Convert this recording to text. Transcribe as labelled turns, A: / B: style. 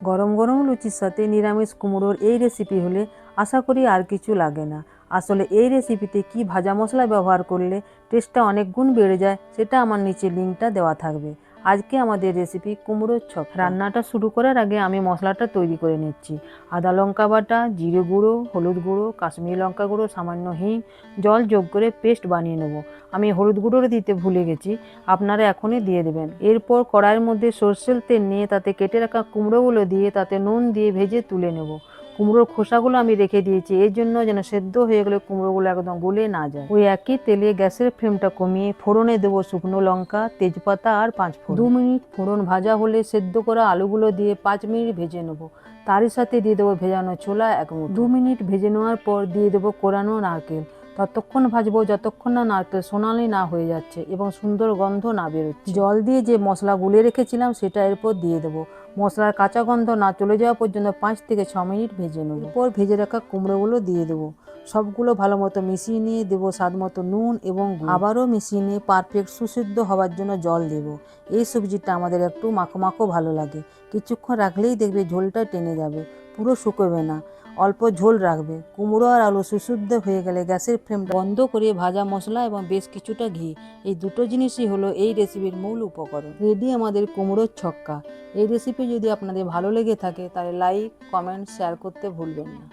A: গরম গরম লুচির সাথে নিরামিষ কুমড়োর এই রেসিপি হলে আশা করি আর কিছু লাগে না। আসলে এই রেসিপিতে কি ভাজা মশলা ব্যবহার করলে টেস্টটা অনেক গুণ বেড়ে যায় সেটা আমার নিচে লিঙ্কটা দেওয়া থাকবে। আজকে আমাদের রেসিপি কুমড়োর ছক্কা। রান্নাটা শুরু করার আগে আমি মশলাটা তৈরি করে নিচ্ছি। আদা লঙ্কা বাটা, জিরে গুঁড়ো, হলুদ গুঁড়ো, কাশ্মীরি লঙ্কা গুঁড়ো, সামান্য হিং, জল যোগ করে পেস্ট বানিয়ে নেব। আমি হলুদ গুঁড়োটা দিতে ভুলে গেছি, আপনারা এখনই দিয়ে দেবেন। এরপর কড়াইয়ের মধ্যে সরষের তেল নিয়ে তাতে কেটে রাখা কুমড়োগুলো দিয়ে তাতে নুন দিয়ে ভেজে তুলে নেব। কুমড়োর খোসাগুলো আমি রেখে দিয়েছি এই জন্য যেন সেদ্ধ হয়ে গেলে কুমড়োগুলো একদম গলে না যায়। ওই একই তেলে গ্যাসের ফ্লেমটা কমিয়ে ফোড়নে দেবো শুকনো লঙ্কা, তেজপাতা আর 5 ফোড়ন। 2 মিনিট ফোড়ন ভাজা হলে সেদ্ধ করা আলুগুলো দিয়ে 5 মিনিট ভেজে নেব। তারই সাথে দিয়ে দেবো ভেজানো ছোলা 1 মুঠো। 2 মিনিট ভেজে নেওয়ার পর দিয়ে দেবো কোরানো নারকেল। ততক্ষণ ভাজবো যতক্ষণ না নারকেল সোনালি না হয়ে যাচ্ছে এবং সুন্দর গন্ধ না বেরোচ্ছে। জল দিয়ে যে মশলা গুলে রেখেছিলাম সেটা এরপর দিয়ে দেবো। মশলার কাঁচা গন্ধ না চলে যাওয়া পর্যন্ত 5 থেকে 6 মিনিট ভেজে নেব। এরপর ভেজে রাখা কুমড়োগুলো দিয়ে দেবো। সবগুলো ভালো মতো মিশিয়ে নিয়ে দেবো স্বাদ মতো নুন এবং আবারও মিশিয়ে নিয়ে পারফেক্ট সুসিদ্ধ হওয়ার জন্য জল দেবো। এই সবজিটা আমাদের একটু মাখো মাখো ভালো লাগে। কিছুক্ষণ রাখলেই দেখবে ঝোলটা টেনে যাবে, পুরো শুকোবে না, অল্প ঝোল রাখবে। কুমড়ো আর আলু সুসিদ্ধ হয়ে গেলে গ্যাসের ফ্লেমটা বন্ধ করে ভাজা মশলা এবং বেশ কিছুটা ঘি, এই দুটো জিনিসই হলো এই রেসিপির মূল উপকরণ। রেডি আমাদের কুমড়োর ছক্কা। এই রেসিপি যদি আপনাদের ভালো লেগে থাকে তাহলে লাইক, কমেন্ট, শেয়ার করতে ভুলবেন না।